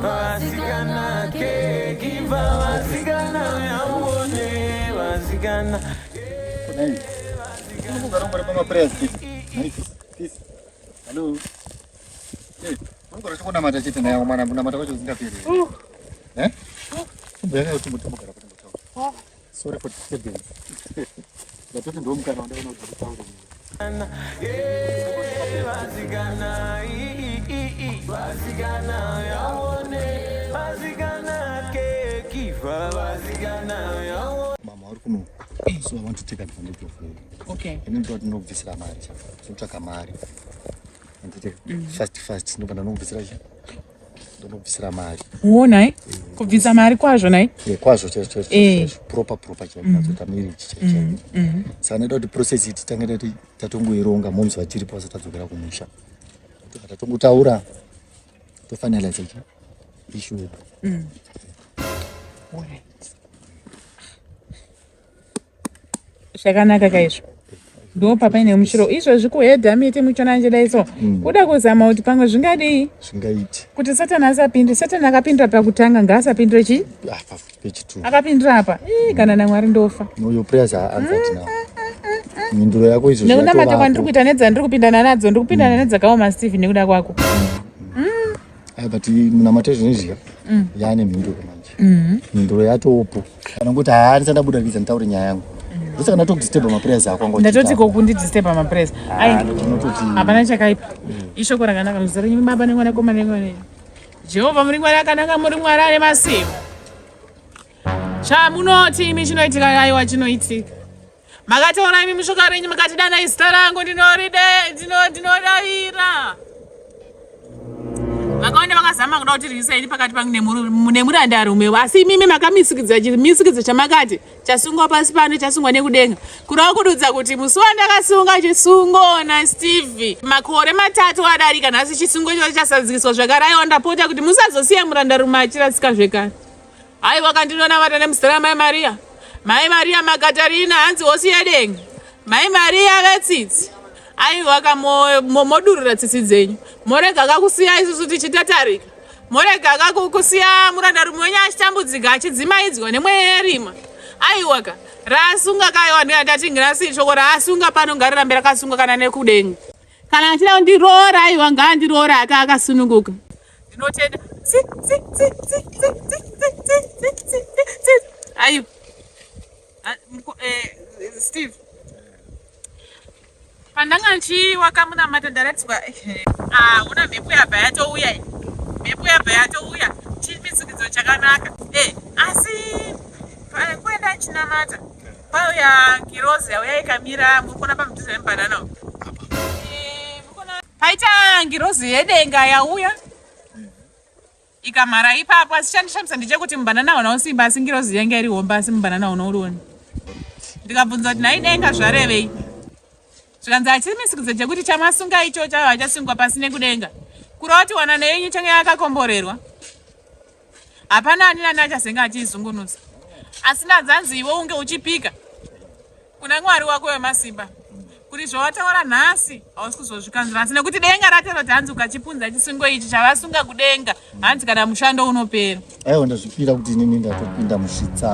Vasigana ke give vasigana yaone vasigana. Hey, kamu garong berapa press? Kiss. Halo. Hey, kamu garong cuma nama aja cerita yang mana nama kau juga kiri. Biar aku tunggu garang pada macam. Sorry for disturbing. Tapi tu dom kan orang nak tahu. Vasigana yaone vasigana ke give vasigana yaone. Mama, aku so I want to take advantage of you. Okay. I need to know this ramari. So taka mari. And take fast no kana no this raja. Don't this ramari. Uona kubvisa mari kwazvo nai? Kwazvo proper chakati miri chicha. Sana ndo process it tangenda tatongoironga momzi vatiri pasa tadzokera kumusha. Tatongotaura to finalize it. Issue. Alright. Shakanaka kaizvo. Ndo papa ine mushiro izvozvi kuhedha miti muchonanjira iso. Kuda kuzama kuti pamwe zvingadii? Zvingaiti. Kuti Satani asapinde. Satani akapindira pakutanga ngaasapindire chi? Pechitu. Akapindira apa? Kana naMwari ndofa. No, your prayers are answered now. Minduro yako izvo. Nekuna matakwa ndiri kuita nedzandiri kupindana nadzo, ndiri kupindana nedzakaoma Steve nekuda kwako. But munamate zvinizvi yaane minduro manje. Minduro yatopo. Kana kuti haari sada budakidza ntaure nyaya yangu. Ndosaka natokudisturba maprayers ako ngoti. Ndatoti kokundidisturba maprayers. Ai, hapana chakaipa. Ishoko rakanaka muzaro nyimi baba nemwana komana nemwana. Jehovha muri Mwari akanaka, muri Mwari ane masimba. Chamunoti imi chinoitika aiwa chinoitika. Makataura imi mushoka renyu makatidana zita rangu ndinoravira. Vakaona vakazama kuda kuti risaini pakati pangu nemurandarume, asi imimi makamisikidza chamakati chasungwa pasi pano chasungwa nekudenga. Kurava kududza kuti musi wandakasunga chisungo naSteve makore 3 adarika, nhasi chisungo ichocho chasadzikiswa zvekare. Aiwa ndapota kuti musazosiya murandarume achirasika zvekare. Aiwa kandinonamata nemuzita raMai Maria. Mai Maria Magadarina hanzi hosi yedenga. Mai Maria vetsitsi. Aiwa kamodurura tsitsi dzenyu. Morega kakusiya isusu tichitatarika. Morega kakusiya murandarume wenyu achitambudzika achidzimaidzwa nemweya yerima. Aiwa ka rasunga kaiwa ndingati ngirasi shoko raasunga pano ngarirambe rakasunga kana nekudenga. Kana achida kundiroora aiwa ngaandiroora akasununguka. Ndinotenda. Aiwa. Steve. Pandanga wakamuna matadaretswa. Una mhepo yabva yatouya. Mhepo yabva yatouya. Chimisikidzo chakanaka. Asi kuenda chinamata. Pauya Girozi yauya ikamira mukona pamudhuze wembanana. Paita Girozi yedenga yauya. Ikamhara ipapo, asi chandishamisa ndechekuti mubanana una usimba, asi Girozi yanga iri homba, asi mubanana una urioni. Ndikabvunza kuti nhai denga zvarevei. Zvikanzi achimisikidza chekuti chamasunga icho chasungwa pasi nekudenga. Kurava kuti wanano yenyu change yakakomborerwa. Hapana ani nani achazenga achiizungunusa. Asi ndadzanzi iwe unge uchipika kuna Mwari wako wemasimba kuti zvawataura nhasi hausi kuzozvikanzura, asi nekuti denga ratero kuti hanzi ukachipunza chisungo ichi chavasunga kudenga hanzi kana mushando unopera. Aiwa ndazvipira kuti inini ndatopinda musvitsa.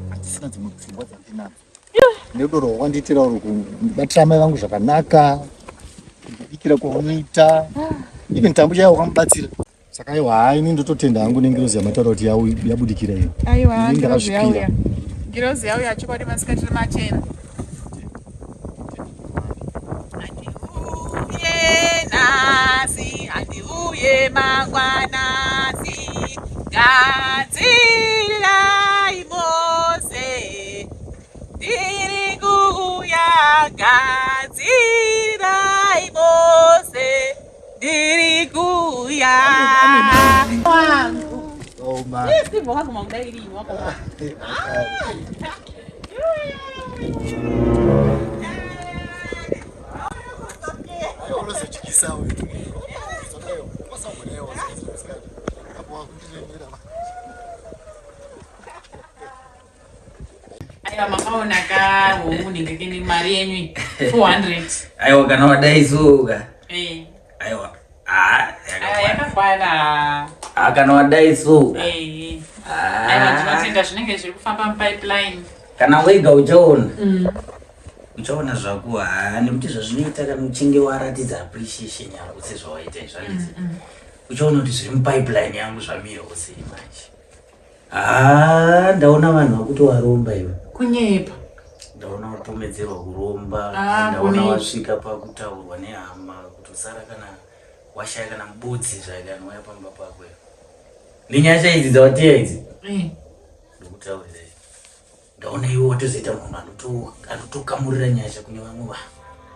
Hatisina dzimwe pfungwa dzandinadzo. Nerudo rwawandiitira uri kubatira amai vangu zvakanaka, kubikira kwaunoita, even tambo chaiwo wakamubatsira. Saka aiwa hai ini ndototenda hangu neNgirozi yamataura kuti yabudikira iyo. Aiwa Girozi yauya. Girozi yauya achikwadi masikati machena. Andiuye nasi, andiuye mangwanasi, gadzirai Mose. Diri kuya gadzirai Mose. Diri kuya. Oh man. Steve wako mwandairi wako. Aiwa makaona ka unenge kini mari yenyu 400. Aiwa kana wadai zuga. Aiwa. Yakakwana. yakwana. Kana wadai so. Aiwa tinotenda zvinenge zviri kufamba mupipeline. Kana wega uchaona. Uchaona zvako nekuti zvazvinoita kana uchinge waratidza appreciation yako sezvawaita izvozvo. Uchaona kuti zviri mupipeline yangu zvamira sei manje. Ndaona vanhu vakuti waromba iwe. Kunyepa. Ndaona watomedzerwa kuromba. Ndaona wasvika pakutaurwa nehama kuti usara kana washaya kana mubudzi zvakana waya pamba pako. Ninyasha idzi dzawatia idzi. Ndokutaurira. Ndaona iwe watozoita munhu anotokamurira nyasha kune vamwe vanhu.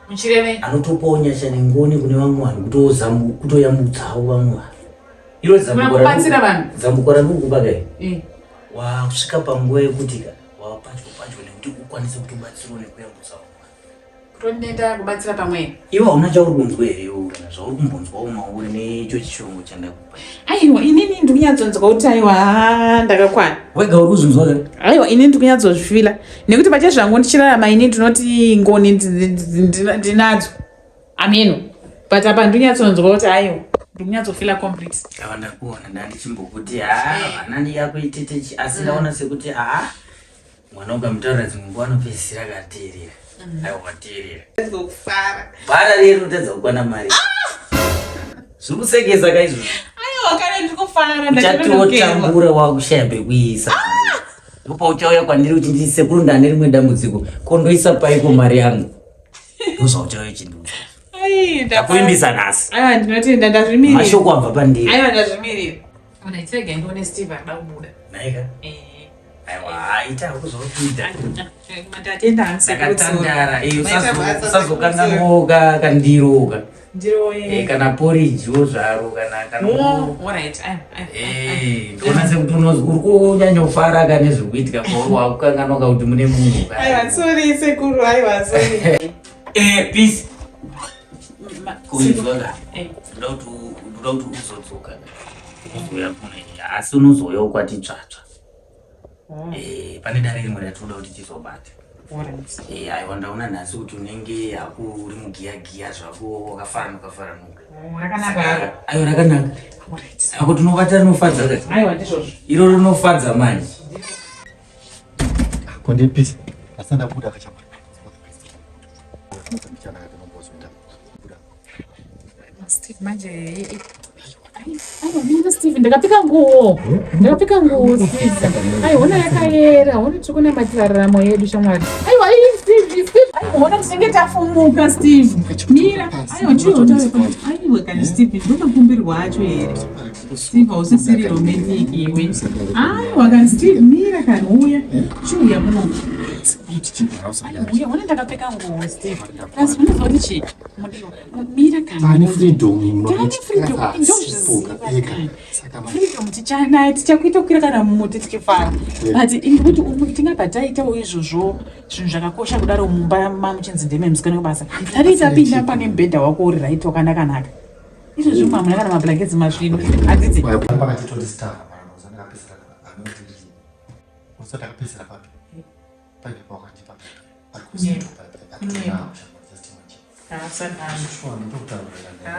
Muchireve anotopawo nyasha nengoni kune vamwe vanhu kutoyamutsawo vamwe vanhu. Iro zambuko rangukubagai. Wasvika panguva yekuti wapadyo nekuti ukwanise kutobatsirawo nekuyamutsawo. Kutonenda kubatsira pamwe. Iwe hauna chauri kunzwa here iwe kana zvauri kumbonzwawo mauri necho chishongo chandakupa. Aiwa inini ndikunyatsonzwa kuti aiwa ndakakwana. Wega uri kuzvinzwa kare? Aiwa inini ndikunyatsozvifila nekuti pachezvangu ndichirarama inini ndinoti ngoni ndinadzo. Ameno. But apa ndinyatsonzwa kuti aiwa ndinyatsofila complete. Ndakuona ndandichimbokuti vana yako itetechi asi ndaona sekuti mwana ukamutaurira dzimwe nguva anopedzisira akateerera. Aiwa wateerera. Ndokufara. Bhara rero rotadza kukwana mari. Zviri kusekesa kaizvozvo. Aiwa kana ndikufara ndachototambura wakushaya pekuisa. Ndipo uchauya kwandiri uchinditi sekuru ndane rimwe dambudziko kondoisa paiko mari yangu. Ndozvauchauya chinduka. Ndakuimbisa nhasi. Aiwa ndinotenda ndazvimirira. Mashoko abva pandiri. Aiwa ndazvimirira. Ona itirege ndione Steve ada kubuda. Naika? Aiwa ita kuzokuita. Matatenda ansekutandara. Usazokanganawo kandiroka. Ndiro kana porridge zvaro kana alright. Ndona sekuti uri kunyanya kufara kana zviri kuitika pauri wakukanganoka kuti mune munhu. Aiwa sorry sekuru aiwa sorry. Please. Kuizwa ndoda kuti uzodzoka uzoya kuna asi unozoya ukwati tsvatsva. Pane dare rimwe ratoda kuti tizobata. Aiwa ndaona nhasi kuti unenge hako uri mugiyagiya zvako wakafaranuka. Rakanaka. Aiwa rakanaka. Ako tinobata rinofadza kati. Aiwa ndizvozvo. Iro rinofadza manje. Kondipisa asanda kuda kachapa. Steve manje aiwa mimi Steve ndakapika nguo Steve. Aiwa ona yakayera ona tikuna matiraramo yedu shamwari. Aiwa Steve aiwa ona tinenge tafumuka Steve. Mira aiwa chiyo aiwa kana Steve ndokumbirwa acho here. Steve usisiri romantic iwe. Aiwa kana Steve mira kana uya chiyo muno. Uya ona ndakapika nguo Steve. Asi unozoti chi? Mira kana Ani freedom tichakuita kukwira kana mumuti tikifara but kuti tingabhataitawo izvozvo zvinhu zvakakosha kudaro mumba mamuchinzindeme musikana kubasa tariitapinda pane mubhedha wako uri right wakanaka izvozvo mamuna kana mablankets masvino hadzidzi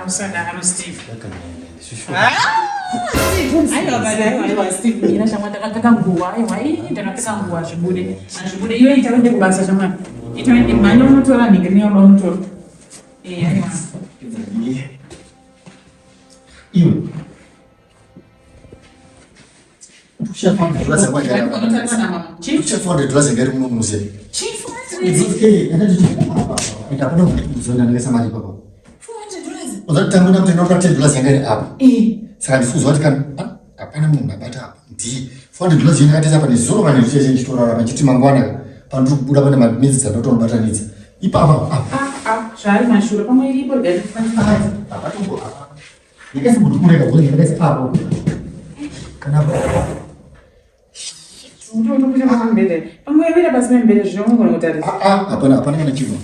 Usadaro Steve. Aiwa Steve mina shamwa ndakapfeka nguo aiwa ndakapfeka nguo azvibude iwe itaende kubasa shamwa itaende manya unotora ningiri yoba unotora aiwa iwe ushafanda drasa ngari muno muze Itakuwa kuzona ngesa mali baba. Uzatanga na mtendo kwa $10 yangani hapa. Saka ndifuzwa kuti kana hapana munhu abata hapa. Ndi $400 yangati hapa ni zoro kana ndiche chitora pachiti mangwana pandu kubuda pane mabhizinesi dzatotobatanidza. Ipapa. Zvai mashuro pamwe iripo gari fanira. Apatombo apa. Ndikasi kuti kureka kuti ndikasi apo. Kana pa. Ndotopinda pambele. Pamwe vira basi mbele zvinongona kutarisa. Hapana kana chino.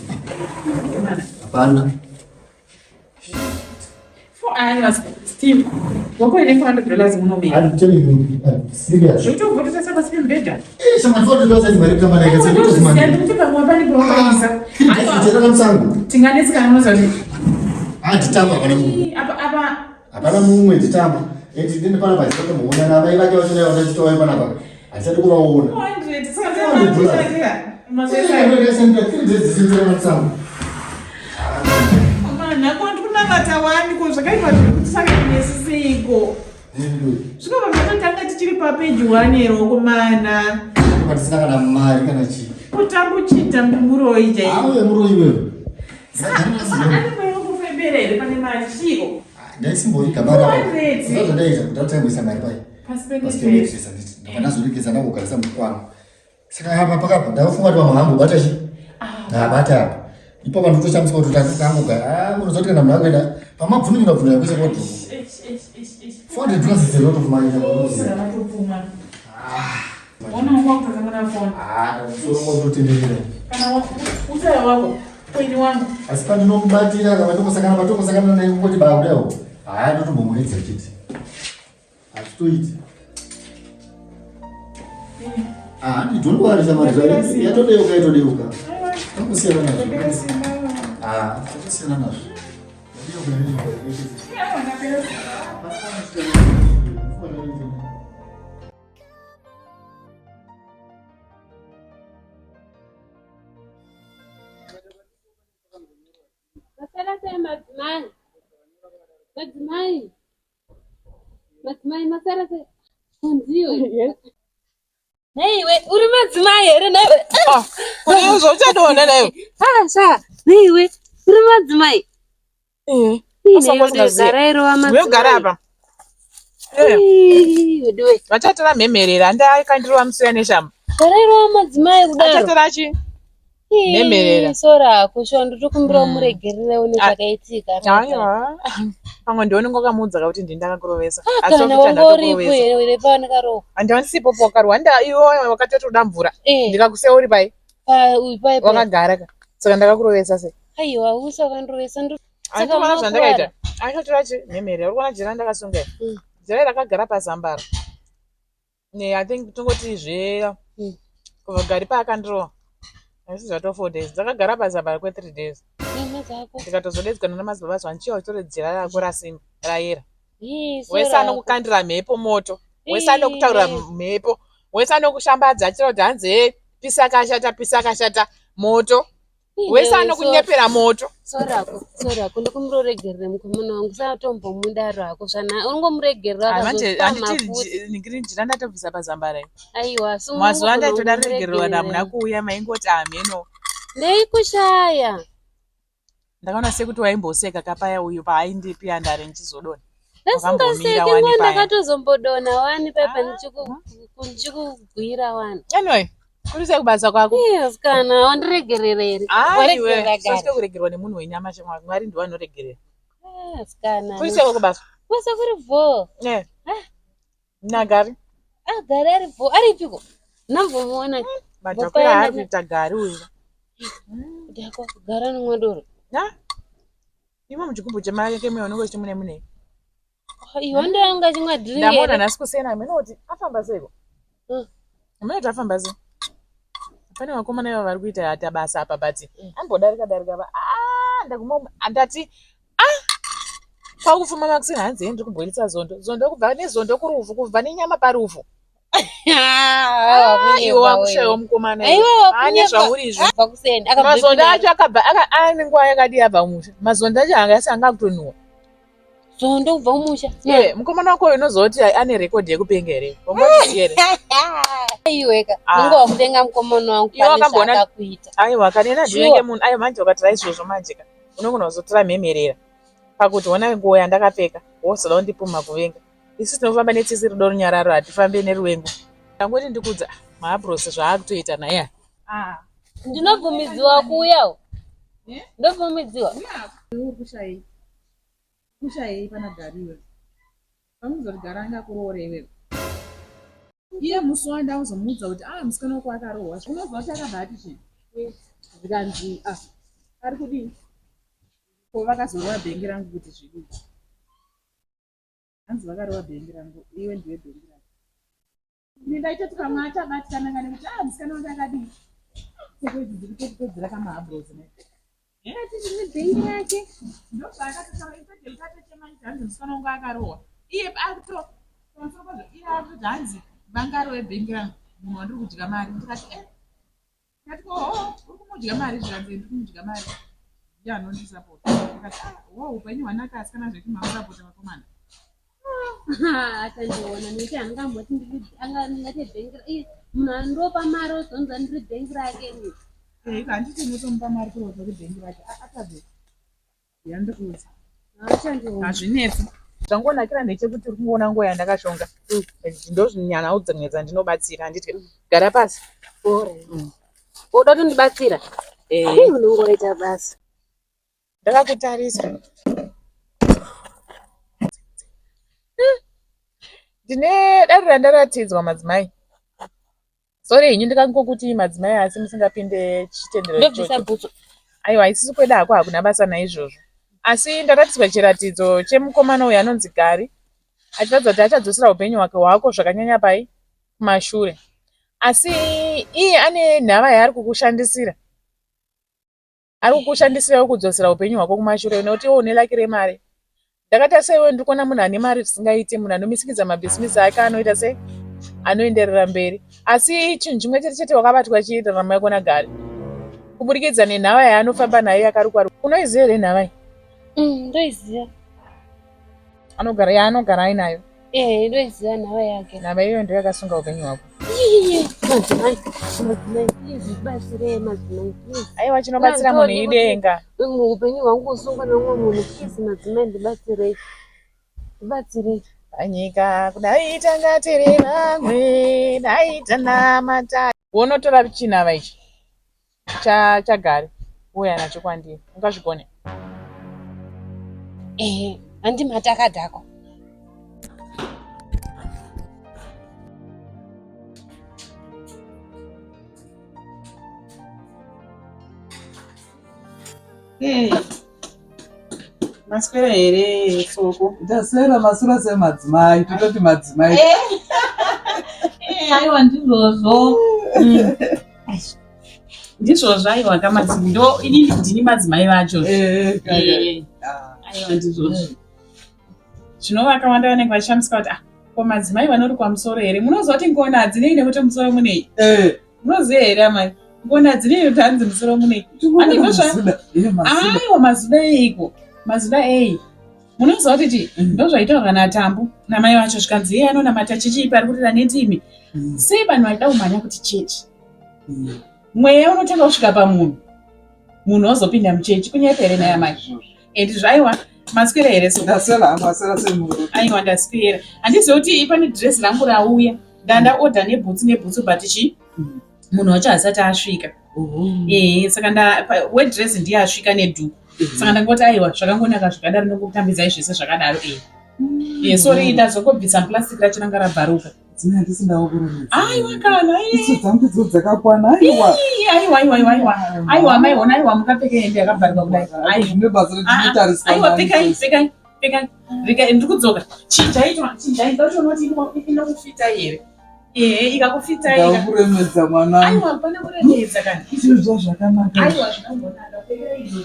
Hapana. Aiwa Steve. Wako ile $400 unomeka. I'm telling you, serious. Zvito votisa saba sipi mbedha. Shama $400 zimari kama na ngeze kuti zimani. Ndikuti pamwe pani kuongeza. Aiwa, ndira kamsangu. Tinganetsika noza ni. Titamba kana munhu. Apa Hapana mumwe dzitambo. Eti ndine pana basi kuti muona na mai vake vachona vachitowa pana pa. Asati kuvaona. 100 saka Mazesa ndio senta dzidzira matsambo. Mana kwandi kunavata wani ko zvakaipa kuti saka nesisiko. Zviko vamatanga tichiri papeji 1 ero kumana. Patisina kana mari kana chi. Kutambuchita muroi chai. Awe muroi wewe. Saka kwero kufemberere pane mari chiko. Ndaisimbori kabara. Sasa ndaita kutatambisa mari pai. Pasipeni. Ndakanazoregeza nako kalisa mukwangu. Saka hapa pakapo ndafunga kuti vanhu bata chi. Bata apa. Ipo vanhu toshamisa kuti takangoga. Unozoti kana munhu akuenda pamabvunikira bvunika kwese kodhu. 400 plus is a lot of money. Ona wako kama phone. Sio mtu tendele. Kana usaya wako. Kwani wangu. Asipandi nombatira kama tokosakana naye ngoti baudeo. Ndotombomwedza chiti. Atitoiti. Nditondwarisa mari yatodeuka. Tokusiyana nazvo. Tokusiyana nazvo. Madzimai masara se kunziyo. Neiwe uri madzimai here naiwe? Kuni uzochadona nayo. Sha, neiwe uri madzimai. Wegara apa. Wedwe. Vachatora mhemerera ndaikandirwa musiya neshamba. Garairo madzimai kudaro. Vachatora chi? Mhemerera. Sora kushondo tokumbira muregerere une zvakaitika. Aiwa. Pamwe ndione ngokamudza kuti ndindakakurovesa. Kana wangoripo here pane karo. Andisipo pokarwa iwo wakatotoda mvura. Ndikakuseya uri pai. Pai. Wakagara ka. Saka ndakakurovesa se. Aiwa usakandirovesa ndo. Saka mana zvandakaita. Achatora chi mhemerera. Uri kuona jira ndakasunga. Jira rakagara pasambara. I think tongoti zve kuvagari paakandiro. Asi zvato 4 days. Dzakagara pasambara kwe 3 days. Ndikatozodedzana namadzibaba zvanchiwa utore jira rako rasima rayera. Wese anokukandira mhepo moto. Wese anokutaurira mhepo. Wese anokushambadza achira kuti hanze pisa kashata moto. Wese anokunyepera moto. Sorako ndikumuroregerere mukomana wangu satombomundaro ako zvana ungomuregerera akazoti ningiri njira ndatobvisa pazambara. Aiwa mazuva andaitoda regererwa namuna kuuya maingoti amheno ndeikushaya. Ndakaona sekuti waimboseka kapaya uyu paaindipi andare nchizodona. Ndasingaseki ngo ndakatozombodona wani pepe ndichikubhuira wani. Anyway, kuri sekubasa kwako. Yes kana wandiregerere here. Aiwe, sosike kuregerwa nemunhu wenyama shamwa. Mwari ndiye anoregerera. Yes kana. Kuri sekubasa. Kwese kuri vo. Nagari. Gari ari vo. Aripiko. Nambomuona. Matakwira hakuita gari uyu. Ndako gara nomwadoro. Ivo muchigubhu chemari kemwe unenge uchimune mune. Iwo ndanga chimwa drink. Ndamona nhasi kusena amenoti afamba seko. Amenoti afamba seko. Pane vakomana ivo vari kuita hata basa apa but ambodarika pa. Ndaguma andati kwakufuma makusina hanzi ndiri kubhoilisa zondo kubva nezondo kurufu kubva nenyama parufu. Iwo wakushayiwa mukomana ane zvauri izvi. Mazonda acho akabva ane nguva yakadi yabva musha. Mazonda acho anga asanga kutonuhwa. Zondo kubva mumusha. Mukomana wako unozoti ane rekodhi yekupenga here. Wamboti here. Aiweka. Mungu wakutenga mukomana wangu pane zvakakuita. Aiwa kanena ndinenge munhu aiwa manje wakatira izvozvo manje ka. Unogona kuzotora mhemerera. Pakuti wona nguva yandakapfeka wozoda kundipuma kuvenga. Isu tinofamba netsisi rudo runyararo hatifambi neruvengo. Ndangoti ndikudza maabrosi zvaakutoita naye. Ndinobvumidziwa kuuyawo. Ndobvumidziwa. Kushai pana gariwe. Pamuzoti garanga kuroore iwewe. Iye musi wanda uzomudza kuti musikana wako akarohwa. Unozwa kuti akabva ati chii? Zvikanzi ari kudii? Ko vakazorohwa bhengi rangu kuti zvidii? Hanzi vakarohwa bhengi rangu, iwe ndiwe bhengi rangu. Ndaitoti pamwe achabatikana kuti musikana wako akadii? Seko idzi dziri kutopedzera kamahabhurozi naye. Tiri bhengi rake. Ndo zvakatotaura ipedyo likatochema hanzi musikana wangu akarohwa. Iye akuto pamusoro pazvo iye akutoti hanzi vangarohwe bhengi rangu. Munhu wandiri kudya mari. Ndikati ndikati uri kumudya mari zvikanzi ndiri kumudya mari. Ndiye anondisapota. Ndikati upenyu hwanaka asikana zvekuti mamusapota vakomana. Atandiona nekuti angamboti angati bhengi iye munhu andopa mari ozonza ndiri bhengi rake. Handiti unotomupa mari kurohwa bhengi rake. Atadze. Yandikuudza. Hazvinetsi. Zvangonakira ndechekuti uri kungoona nguva yandakashonga. Ndozvinyanawo dzimwe ndinobatsira. Handiti gara pasi. Uda kundibatsira? Unongoita basa. Ndakakutarisa. Ndine dare randaratidzwa madzimai. Sori henyu ndikangokuti madzimai asi musingapinde chitendero ndobvisa bhutsu. Aiwa isisi kweda hako hakuna basa naizvozvo. Asi ndaratidzwa chiratidzo chemukomana uyu anonzi Gari. Achiratidza kuti achadzosera upenyu hwake hwako zvakanyanya pai kumashure. Asi iye ane nhava yaari kukushandisira. Ari kukushandisirawo kudzosera upenyu hwako kumashure nekuti iwe une laki remari. Ndakati seiwe ndiri kuona munhu ane mari zvisingaiti, munhu anomisikidza mabhizimusi ake anoita sei anoenderera mberi. Asi chinhu chimwe chete wakabatwa chiita raramo yako naGari. Kuburikidza nenhava yaanofamba nayo yakarukwa. Unoiziva here nhava iyi? Ndoiziva. Yaanogara ainayo? Ndoiziva nhava yake. Nhava iyoyo ndiyo yakasunga upenyu hwako. Madzimai, zvibatsirei madzimai. Aiwa chinobatsira munhu idenga. Upenyu hwangu usungwa neumwe munhu. Please madzimai ndibatsirei. Ndibatsirei. Panyika kudai tanga tiri vamwe, dai tanamata. Unotora chinhava ichi chaGari uya nacho kwandiri. Ungazvigone? Handimatakadhako. Maswera here soko? Ndaswera masura semadzimai, tototi madzimai. Aiwa ndizvozvo. Ndizvozvo aiwa kamadzimai. Ndo ini ndini madzimai vacho. Aiwa ndizvozvo. Zvinova wanda vanenge vachishamisika kuti ko madzimai vanori kwamusoro here. Munoziva kuti ngona hadzinei nekuti musoro munei. Munoziva here amai? Ngona hadzinei nekuti hanzi musoro munei. Aiwa mazuda eiko. Mazuda ei. Munoziva kuti ndozvaitaurwa naTambu namai vacho zvikanzi iye anonamata chichipa ari kutira netimi. Sei vanhu vaida kumhanya kuti chechi. Mweya unotanga kusvika pamunhu. Munhu ozopinda muchechi kunyepa here naye amai. Edi zvaiwa maswera here so. Ndaswera semunhu. Aiwa ndaswera. Handizivi kuti pane dhiresi rangu rauya. Ndandaodha nebhutsu bhatichi. Munhu wacho hasati asvika. Saka wedhiresi ndiye asvika nedhuku. Saka ndangoti aiwa zvakangonaka zvakadaro ndokutambidzai zvese zvakadaro. Sori ndazongobvisa plastic racho ranga rabharuka. Dzina ndisindawo kurumidza. Aiwa kana isu dzangu dzo dzakakwana. Aiwa mai ona aiwa mukapfeka hembe yakabharuka kudai. Aiwa zvine basa rechitariswa. Aiwa pfekai. Rika ndikudzoka. Chinjaitwa unoti inokufita here. Ikakufita ika. Ndakuremedza mwana. Aiwa pane kuremedza kana. Izvo zvakanaka. Aiwa zvinongonaka pfeka izvo.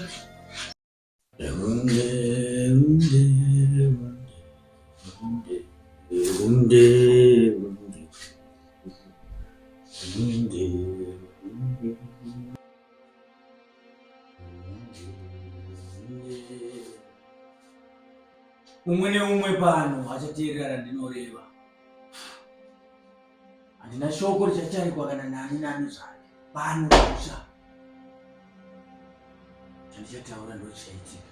Umwe neumwe pano achateerera randinoreva. Handina shoko richachaikwa kana nani zvake. Pano kusha. Chandichataura ndochichaitika.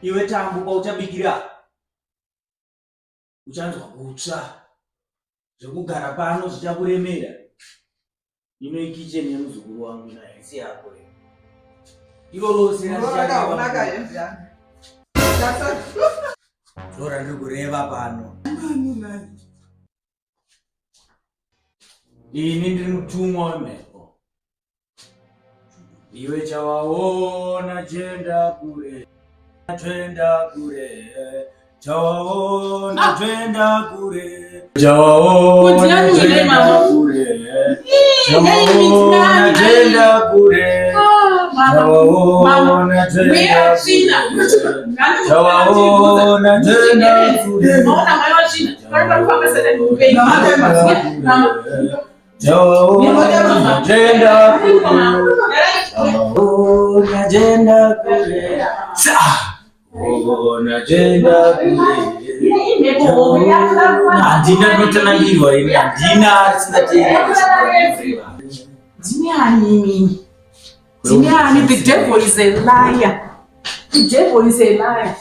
Iwe Tambu pauchabikira. Uchanzwa kutsva. Zvekugara pano zvichakuremera. Ino ikicheni yemuzukuru wangu haisi yako. Iro rose rachakaonaka. Zora ndikureva pano. Ini ndiri mutumwa wemhepo. Iwe chawaona chenda kure. Twenda kure. Chawaona twenda kure. Chawaona twenda kure. Chawaona twenda kure. Chawaona The devil is a liar. The devil is a liar.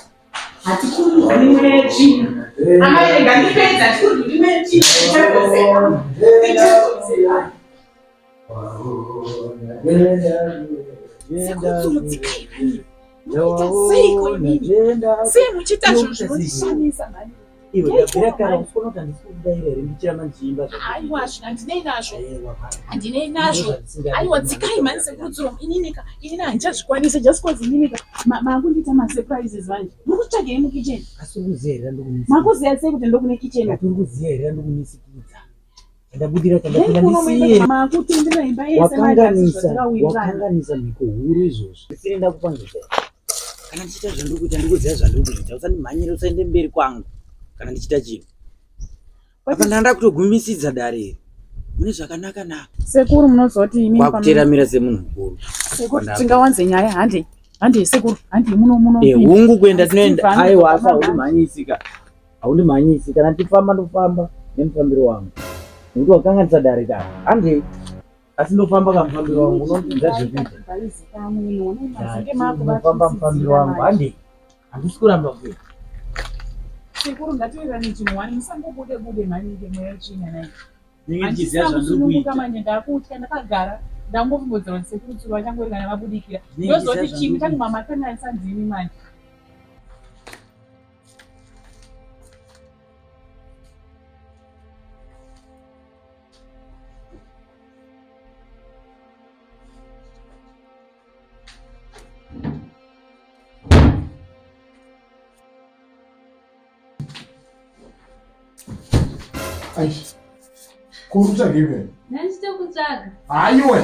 Wakanganisa miko huru izvozvo. Senda kupangisa. Kana ndichita zvandikuita ndikuziva zvandikuita. Usanimhanyira usaende mberi kwangu. Kana ndichita chinhu. Apa ndanda kutogumisidza dare. Mune zvakanaka naka. Sekuru munozoti imi kwakuteramira semunhu mukuru. Sekuru tingawanze nyaya hande sekuru hande muno. Hungu kuenda tinoenda. Aiwa asa undimhanyisika. Aundimhanyisi kana tifamba ndofamba nemufambiro wangu. Nekuti wakanganisa dare dare. Hande asi ndofamba kamufambiro wangu unondidza zvekuita. Ndofamba mufambiro wangu hande handisi kuramba kuita. Sekuru ngatirirane chinhu musangobude maningi mweya china nayi. Ndichiziva zvandikuita. Manje ndakutya ndakagara ndangombodzera sekuru tsuru vachangorikana vabudikira. Ndozoti chinhu changu mama kanganisa ndini manje. Kurutsvage iwe. Nandikutsvaga. Haiwe.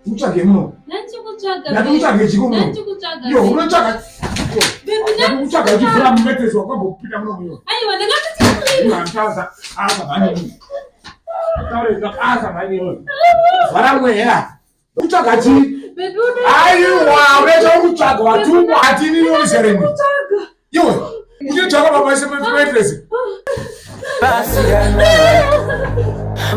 Utsvage muno. Nandikutsvaga. Ndikutsvage chiko muno. Nandikutsvaga. Yo, unotsvaga. Ndikutsvaga chifura mumetezi wakambopinda muno muyo. Aiwa, ndakatitsvaga. Mwantaza asa mani. Taureza asa mani. Vara mweya. Utsvaga chi? Aiwa, unotsvaga kutsvaga watumwa hatini yosereni. Iwe, unotsvaga baba semetresi.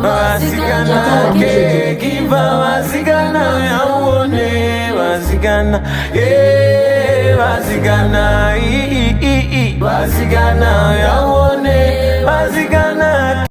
Vasikana ke kiva vasikana yaone vasikana vasikana yaone vasikana